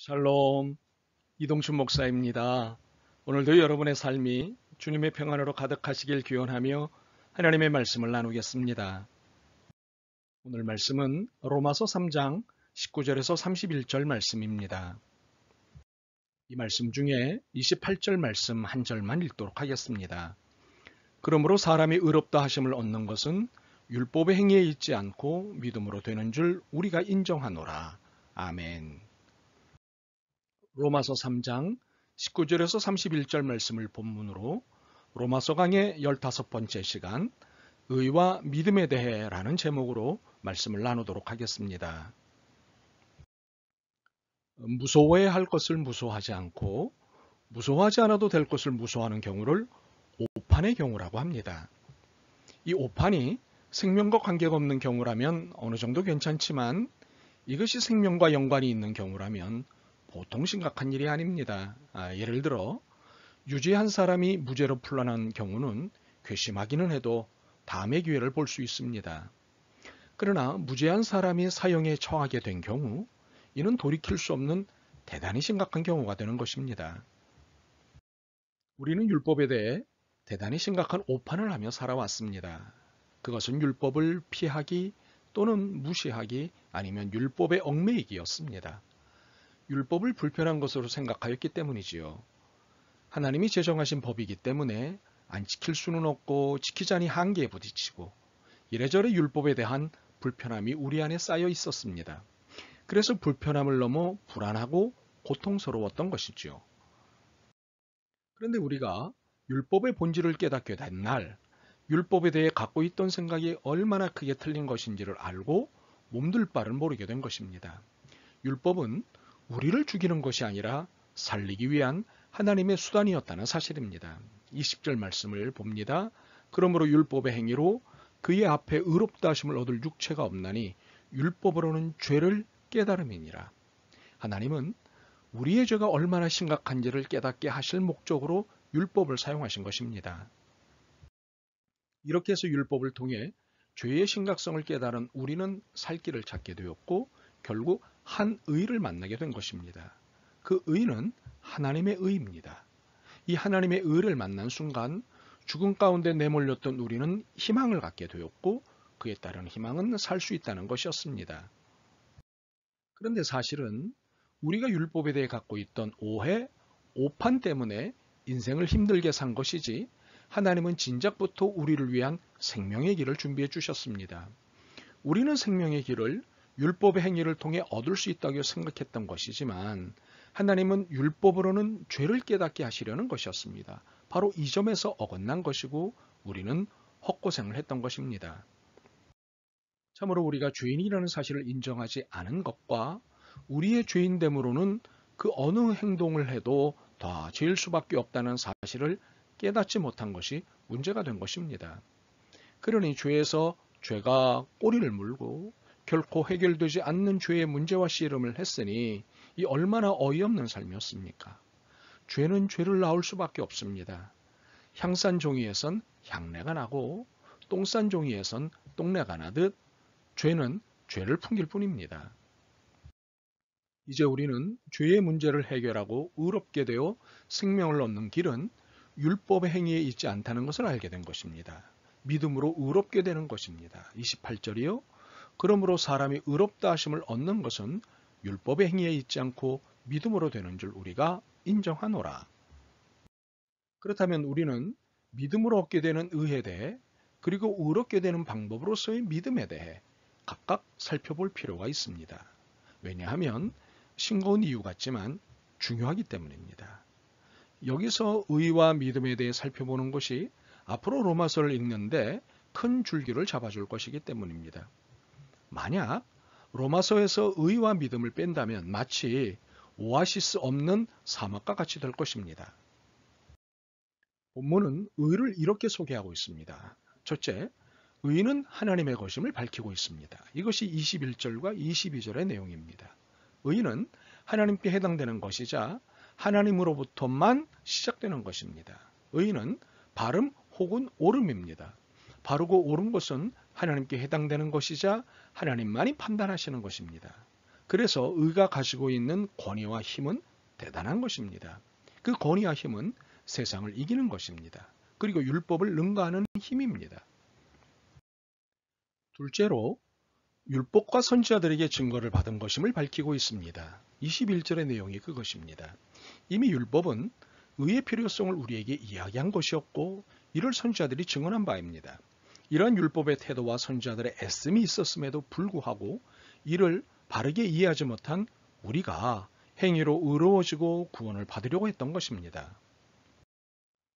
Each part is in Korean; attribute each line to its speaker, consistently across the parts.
Speaker 1: 샬롬, 이동춘 목사입니다. 오늘도 여러분의 삶이 주님의 평안으로 가득하시길 기원하며 하나님의 말씀을 나누겠습니다. 오늘 말씀은 로마서 3장 19절에서 31절 말씀입니다. 이 말씀 중에 28절 말씀 한 절만 읽도록 하겠습니다. 그러므로 사람이 의롭다 하심을 얻는 것은 율법의 행위에 있지 않고 믿음으로 되는 줄 우리가 인정하노라. 아멘. 로마서 3장 19절에서 31절 말씀을 본문으로 로마서 강의 15번째 시간 의와 믿음에 대해라는 제목으로 말씀을 나누도록 하겠습니다. 무서워해야 할 것을 무서워하지 않고 무서워하지 않아도 될 것을 무서워하는 경우를 오판의 경우라고 합니다. 이 오판이 생명과 관계가 없는 경우라면 어느 정도 괜찮지만 이것이 생명과 연관이 있는 경우라면 보통 심각한 일이 아닙니다. 예를 들어 유죄한 사람이 무죄로 풀려난 경우는 괘씸하기는 해도 다음의 기회를 볼 수 있습니다. 그러나 무죄한 사람이 사형에 처하게 된 경우 이는 돌이킬 수 없는 대단히 심각한 경우가 되는 것입니다. 우리는 율법에 대해 대단히 심각한 오판을 하며 살아왔습니다. 그것은 율법을 피하기 또는 무시하기 아니면 율법의 얽매이기였습니다. 율법을 불편한 것으로 생각하였기 때문이지요. 하나님이 제정하신 법이기 때문에 안 지킬 수는 없고 지키자니 한계에 부딪히고 이래저래 율법에 대한 불편함이 우리 안에 쌓여 있었습니다. 그래서 불편함을 넘어 불안하고 고통스러웠던 것이지요. 그런데 우리가 율법의 본질을 깨닫게 된 날, 율법에 대해 갖고 있던 생각이 얼마나 크게 틀린 것인지를 알고 몸둘 바를 모르게 된 것입니다. 율법은 우리를 죽이는 것이 아니라 살리기 위한 하나님의 수단이었다는 사실입니다. 20절 말씀을 봅니다. 그러므로 율법의 행위로 그의 앞에 의롭다 하심을 얻을 육체가 없나니 율법으로는 죄를 깨달음이니라. 하나님은 우리의 죄가 얼마나 심각한지를 깨닫게 하실 목적으로 율법을 사용하신 것입니다. 이렇게 해서 율법을 통해 죄의 심각성을 깨달은 우리는 살 길을 찾게 되었고 결국 한 의를 만나게 된 것입니다. 그 의는 하나님의 의입니다. 이 하나님의 의를 만난 순간 죽음 가운데 내몰렸던 우리는 희망을 갖게 되었고 그에 따른 희망은 살 수 있다는 것이었습니다. 그런데 사실은 우리가 율법에 대해 갖고 있던 오해, 오판 때문에 인생을 힘들게 산 것이지 하나님은 진작부터 우리를 위한 생명의 길을 준비해 주셨습니다. 우리는 생명의 길을 율법의 행위를 통해 얻을 수 있다고 생각했던 것이지만 하나님은 율법으로는 죄를 깨닫게 하시려는 것이었습니다. 바로 이 점에서 어긋난 것이고 우리는 헛고생을 했던 것입니다. 참으로 우리가 죄인이라는 사실을 인정하지 않은 것과 우리의 죄인됨으로는 그 어느 행동을 해도 다 죄일 수밖에 없다는 사실을 깨닫지 못한 것이 문제가 된 것입니다. 그러니 죄에서 죄가 꼬리를 물고 결코 해결되지 않는 죄의 문제와 씨름을 했으니 이 얼마나 어이없는 삶이었습니까? 죄는 죄를 낳을 수밖에 없습니다. 향산 종이에선 향내가 나고 똥싼 종이에선 똥내가 나듯 죄는 죄를 풍길 뿐입니다. 이제 우리는 죄의 문제를 해결하고 의롭게 되어 생명을 얻는 길은 율법의 행위에 있지 않다는 것을 알게 된 것입니다. 믿음으로 의롭게 되는 것입니다. 28절이요. 그러므로 사람이 의롭다 하심을 얻는 것은 율법의 행위에 있지 않고 믿음으로 되는 줄 우리가 인정하노라. 그렇다면 우리는 믿음으로 얻게 되는 의에 대해 그리고 의롭게 되는 방법으로서의 믿음에 대해 각각 살펴볼 필요가 있습니다. 왜냐하면 싱거운 이유 같지만 중요하기 때문입니다. 여기서 의와 믿음에 대해 살펴보는 것이 앞으로 로마서를 읽는데 큰 줄기를 잡아줄 것이기 때문입니다. 만약 로마서에서 의와 믿음을 뺀다면 마치 오아시스 없는 사막과 같이 될 것입니다. 본문은 의를 이렇게 소개하고 있습니다. 첫째, 의는 하나님의 것임을 밝히고 있습니다. 이것이 21절과 22절의 내용입니다. 의는 하나님께 해당되는 것이자 하나님으로부터만 시작되는 것입니다. 의는 바름 혹은 옳음입니다. 바르고 옳은 것은 하나님께 해당되는 것이자 하나님만이 판단하시는 것입니다. 그래서 의가 가지고 있는 권위와 힘은 대단한 것입니다. 그 권위와 힘은 세상을 이기는 것입니다. 그리고 율법을 능가하는 힘입니다. 둘째로 율법과 선지자들에게 증거를 받은 것임을 밝히고 있습니다. 21절의 내용이 그것입니다. 이미 율법은 의의 필요성을 우리에게 이야기한 것이었고 이를 선지자들이 증언한 바입니다. 이러한 율법의 태도와 선지자들의 애씀이 있었음에도 불구하고 이를 바르게 이해하지 못한 우리가 행위로 의로워지고 구원을 받으려고 했던 것입니다.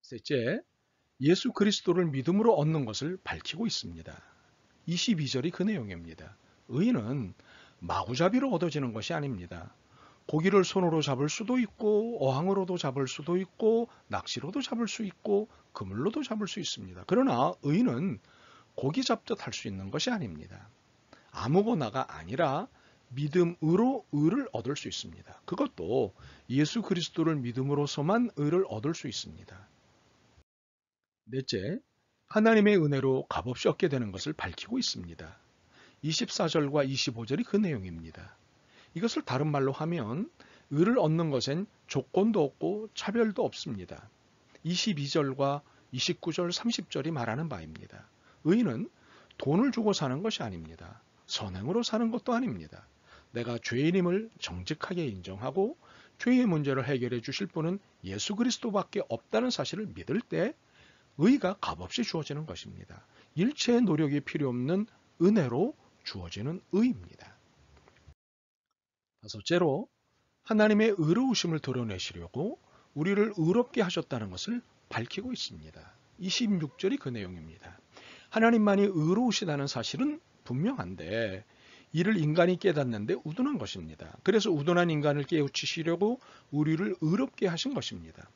Speaker 1: 셋째, 예수 그리스도를 믿음으로 얻는 것을 밝히고 있습니다. 22절이 그 내용입니다. 의인은 마구잡이로 얻어지는 것이 아닙니다. 고기를 손으로 잡을 수도 있고 어항으로도 잡을 수도 있고 낚시로도 잡을 수 있고 그물로도 잡을 수 있습니다. 그러나 의인은 고기 잡듯 할 수 있는 것이 아닙니다. 아무거나가 아니라 믿음으로 의를 얻을 수 있습니다. 그것도 예수 그리스도를 믿음으로서만 의를 얻을 수 있습니다. 넷째, 하나님의 은혜로 값없이 얻게 되는 것을 밝히고 있습니다. 24절과 25절이 그 내용입니다. 이것을 다른 말로 하면 의를 얻는 것엔 조건도 없고 차별도 없습니다. 22절과 29절, 30절이 말하는 바입니다. 의인은 돈을 주고 사는 것이 아닙니다. 선행으로 사는 것도 아닙니다. 내가 죄인임을 정직하게 인정하고 죄의 문제를 해결해 주실 분은 예수 그리스도밖에 없다는 사실을 믿을 때 의가 값없이 주어지는 것입니다. 일체의 노력이 필요 없는 은혜로 주어지는 의입니다. 다섯째로 하나님의 의로우심을 드러내시려고 우리를 의롭게 하셨다는 것을 밝히고 있습니다. 26절이 그 내용입니다. 하나님만이 의로우시다는 사실은 분명한데 이를 인간이 깨닫는데 우둔한 것입니다. 그래서 우둔한 인간을 깨우치시려고 우리를 의롭게 하신 것입니다.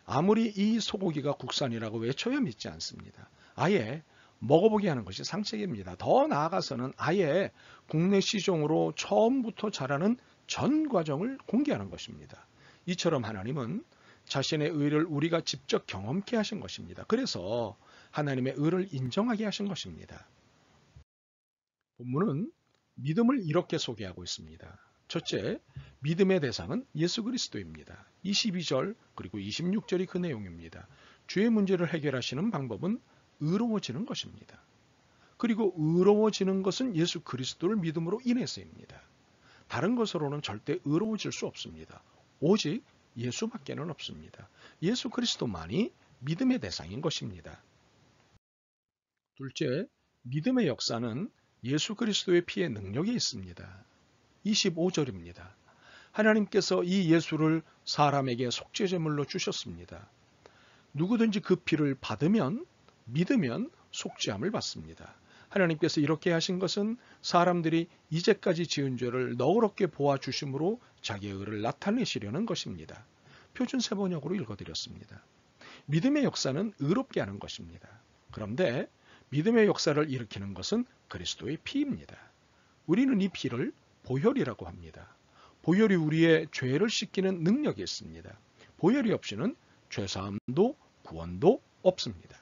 Speaker 1: 아무리 이 소고기가 국산이라고 외쳐야 믿지 않습니다. 아예 먹어보게 하는 것이 상책입니다. 더 나아가서는 아예 국내 시종으로 처음부터 자라는 전 과정을 공개하는 것입니다. 이처럼 하나님은 자신의 의를 우리가 직접 경험케 하신 것입니다. 그래서 하나님의 의를 인정하게 하신 것입니다. 본문은 믿음을 이렇게 소개하고 있습니다. 첫째, 믿음의 대상은 예수 그리스도입니다. 22절 그리고 26절이 그 내용입니다. 죄의 문제를 해결하시는 방법은 의로워지는 것입니다. 그리고 의로워지는 것은 예수 그리스도를 믿음으로 인해서입니다. 다른 것으로는 절대 의로워질 수 없습니다. 오직 예수밖에는 없습니다. 예수 그리스도만이 믿음의 대상인 것입니다. 둘째, 믿음의 역사는 예수 그리스도의 피의 능력이 있습니다. 25절입니다. 하나님께서 이 예수를 사람에게 속죄제물로 주셨습니다. 누구든지 그 피를 받으면 믿으면 속죄함을 받습니다. 하나님께서 이렇게 하신 것은 사람들이 이제까지 지은 죄를 너그럽게 보아주심으로 자기의 의를 나타내시려는 것입니다. 표준 세번역으로 읽어드렸습니다. 믿음의 역사는 의롭게 하는 것입니다. 그런데 믿음의 역사를 일으키는 것은 그리스도의 피입니다. 우리는 이 피를 보혈이라고 합니다. 보혈이 우리의 죄를 씻기는 능력이 있습니다. 보혈이 없이는 죄사함도 구원도 없습니다.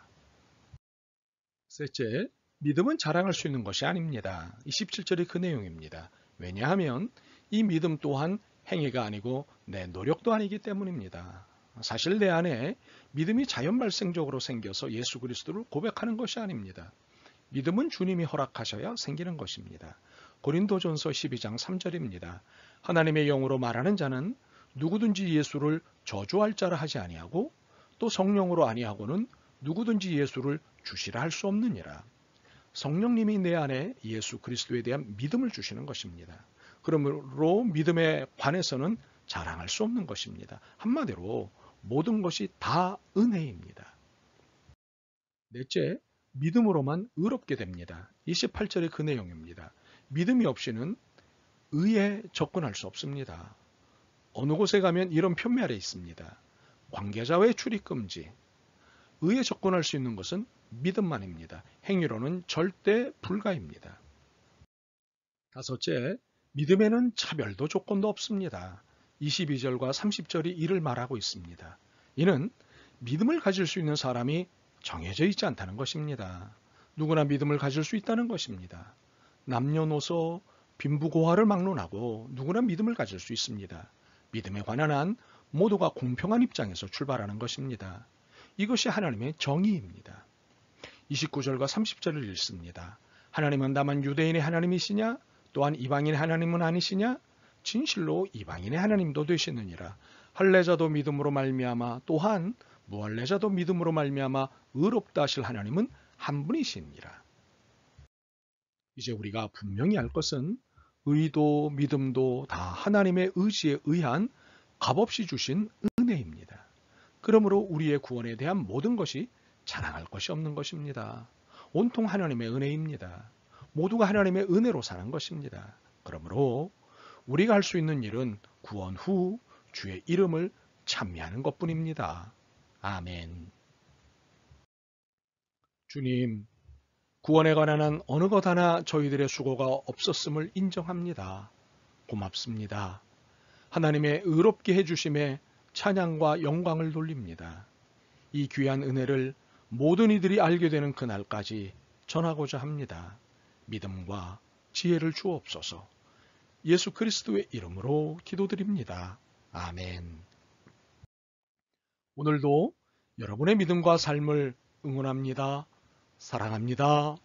Speaker 1: 셋째, 믿음은 자랑할 수 있는 것이 아닙니다. 27절이 그 내용입니다. 왜냐하면 이 믿음 또한 행위가 아니고 내 노력도 아니기 때문입니다. 사실 내 안에 믿음이 자연 발생적으로 생겨서 예수 그리스도를 고백하는 것이 아닙니다. 믿음은 주님이 허락하셔야 생기는 것입니다. 고린도전서 12장 3절입니다. 하나님의 영으로 말하는 자는 누구든지 예수를 저주할 자라 하지 아니하고 또 성령으로 아니하고는 누구든지 예수를 주시라 할 수 없느니라. 성령님이 내 안에 예수 그리스도에 대한 믿음을 주시는 것입니다. 그러므로 믿음에 관해서는 자랑할 수 없는 것입니다. 한마디로 모든 것이 다 은혜입니다. 넷째, 믿음으로만 의롭게 됩니다. 28절의 그 내용입니다. 믿음이 없이는 의에 접근할 수 없습니다. 어느 곳에 가면 이런 편말이 있습니다. 관계자 외 출입 금지. 의에 접근할 수 있는 것은 믿음만입니다. 행위로는 절대 불가입니다. 다섯째, 믿음에는 차별도 조건도 없습니다. 22절과 30절이 이를 말하고 있습니다. 이는 믿음을 가질 수 있는 사람이 정해져 있지 않다는 것입니다. 누구나 믿음을 가질 수 있다는 것입니다. 남녀노소, 빈부고화를 막론하고 누구나 믿음을 가질 수 있습니다. 믿음에 관한 한 모두가 공평한 입장에서 출발하는 것입니다. 이것이 하나님의 정의입니다. 29절과 30절을 읽습니다. 하나님은 다만 유대인의 하나님이시냐? 또한 이방인의 하나님은 아니시냐? 진실로 이방인의 하나님도 되시느니라. 할례자도 믿음으로 말미암아 또한 무할례자도 믿음으로 말미암아 의롭다 하실 하나님은 한 분이시니라. 이제 우리가 분명히 알 것은 의도, 믿음도 다 하나님의 의지에 의한 값없이 주신 은혜입니다. 그러므로 우리의 구원에 대한 모든 것이 자랑할 것이 없는 것입니다. 온통 하나님의 은혜입니다. 모두가 하나님의 은혜로 사는 것입니다. 그러므로 우리가 할 수 있는 일은 구원 후 주의 이름을 찬미하는 것뿐입니다. 아멘. 주님, 구원에 관한 한 어느 것 하나 저희들의 수고가 없었음을 인정합니다. 고맙습니다. 하나님의 의롭게 해주심에 찬양과 영광을 돌립니다. 이 귀한 은혜를 모든 이들이 알게 되는 그날까지 전하고자 합니다. 믿음과 지혜를 주옵소서. 예수 그리스도의 이름으로 기도드립니다. 아멘. 오늘도 여러분의 믿음과 삶을 응원합니다. 사랑합니다.